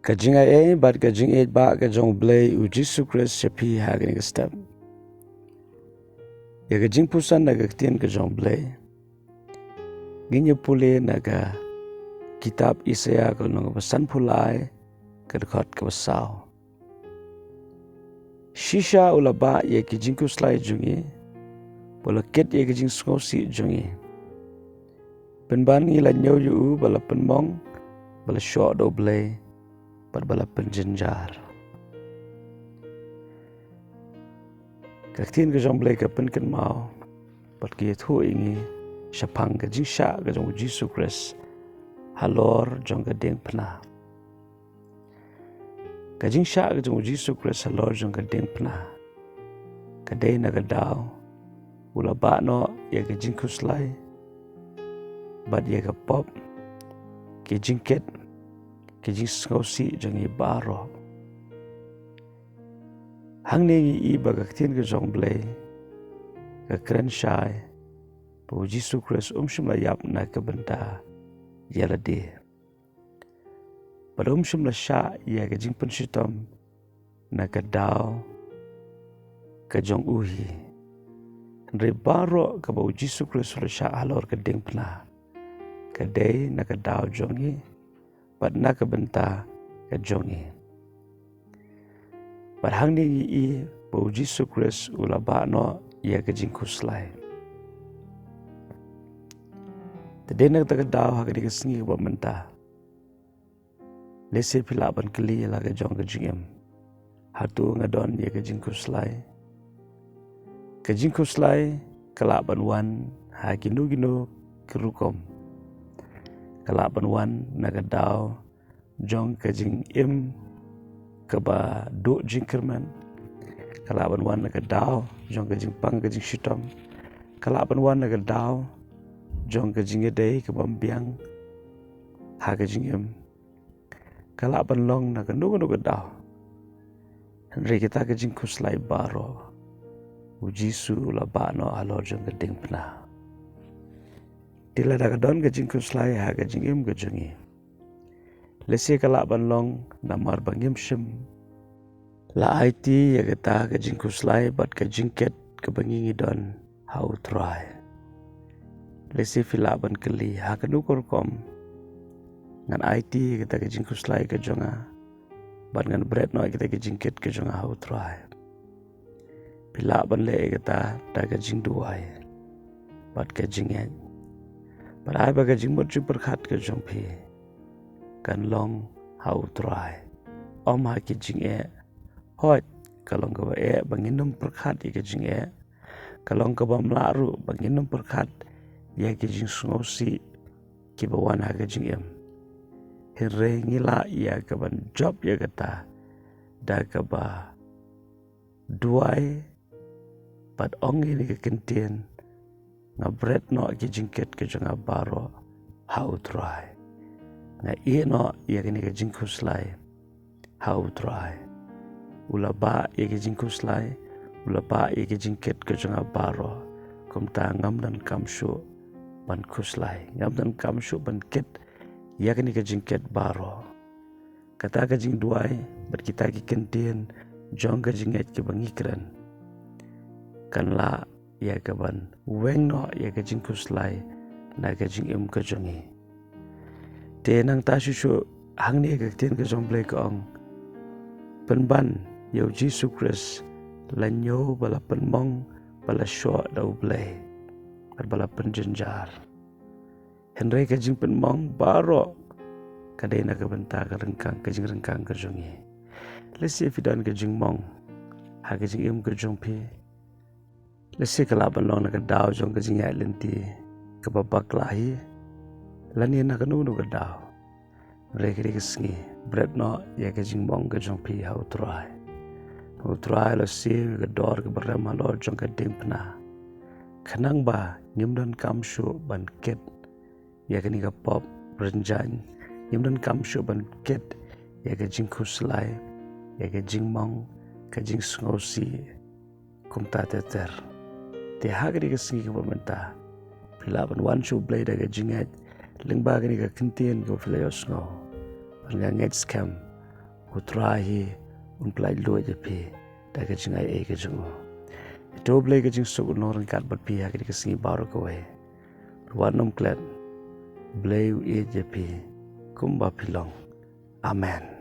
Kajing ai bat kajing ai ba ka jong blei u Jesus Christ shapi hagani ka step. Ya ka jingpuson na ka ktien ka jong blei. Ginya pule na ka kitab Isaya ka nang pasan pulai ka dekat ka basau. Shisha ulaba ya ki jingkhuslai jungi. Bola ket ya ka jing skosi jungi. Penban ngi la nyau yu bala penmong bala syok do blei. Bala penjenjar. Kaktien ka jong blei ka penken mau. Bat ki thu ingi syapang ka jingsha ka jong Jesus Christ. Halor jong ka deng pena. Ka jingsha ka jong Jesus Christ halor jong ka deng pena. Ka day na ka daw. Ula ba no ya ka jingkhuslai. Bat ya ka pop. Ki jingket. Kijing skosi jangi baro. Hang nengi i baga ktien ka jong blei. Ka kren syai. Po Jesus Christ shimla yap na ka benda. Yala de. Pada shimla sya ya ka jing penshitom. Na ka daw. Ka jong uhi. Andre baro ka po Jesus Christ shimla sya halor ka deng pena. Ka day na ka daw jongi. Bat na ka benta ka jongi. Bat hang ni i po Jesus Christ ula ba no ya ka jingkhuslai. Tade na ka daw ha ka di ka singi ka benta. Lese pilaban kali la ka jong ka jingem. Hatu ngadon ya ka jingkhuslai. Ka jingkhuslai kalaban wan ha ginu kerukom. Kalaban wan naga daw jong ka jing im ka ba do jing kerman. Kalaban wan naga daw jong ka jing pang ka jing shitom. Kalaban wan naga daw jong ka jing edai ka bambiang ha ka jing im. Kalaban long naga nuga daw. Henry kita ka jing khuslai baro. Ujisu la ba no alo jong ka ding pena. Tila da ka don ka jingkhuslai ha ka jingim ka jungi. Lesi ka laban long na mar bangim shim. La IT ya ka ta ka jingkhuslai bat ka jingket ka bangingi don ha utrai. Lesi filaban kali ha ka nukur kom. Ngan IT ya ka ta ka jingkhuslai ka jonga. Bat ngan bread no kita ka jingket ka jonga ha utrai. Filaban le ya ka ta ka jingduai. Bat ka jinget. Padahal baga jingmut jing perkhat ke jongpi. Kan long hau try. Om ha ki jing e. Hot kalong ka ba e banginum perkhat ke jing e. Kalong ka ba mlaru banginum perkhat ya ki jing ngosi ki ba wan ha ke jing em. Hire ngila ya ka ban job ya kata. Da ka ba duai pat ong ini ke kentien. Nga bread no ki jingket ke jonga baro how try. Nga ie no ia kini ke jingkhuslai how try. Ula ba ia ke jingkhuslai, ula ba ia ke jingket ke jonga baro. Kum ta ngam dan kamshu ban khuslai. Ngam dan kamshu ban ket ia kini ke jingket baro. Kata ke jing duai bat kita ki kentien jong ke jinget ke bangikran. Kan la ya ka ban weng no ya ka jingkhuslai na ka jing im ka jongi. Te nang ta shu hang ni ka ktien ka jong blei ka ong. Penban yo Jesus Christ lan yo bala penmong bala syok da U Blei. Bala penjenjar. Henry ka jing penmong baro kadai na ka benta ka rengkang ka jing rengkang ka jongi. Lesi fidan ka jing mong ha ka jing im ka jongpi. Lesi kalaban long na ka daw jong ka jing yai lenti ka babak lahi. Lani na ka nunu ka daw. Rekri ka singi bread no ya ka jing mong ka jong pi ha utrai. Utrai lo si ka dor ka barem halor jong ka ding pena. Kanang ba ngim dan kamshu ban ket ya ka ni ka pop renjan. Ngim dan kamshu ban ket ya ka jing khuslai ya ka jing mong ka jing ngosi kum ta teter. Te hagri ka singi ka pamenta. Pilaban wan shu blai da ka jingat. Lingba ka ni ka kentien ka filayos ngo. Pangangit scam. Utrahi unplai lua je pi daga jingai e ke jungu. Ito blei ke jing suk unorang kat bat pi hak di kesingi baru kowe. Ruanum klet blei u e je pi kumba pilong. Amen.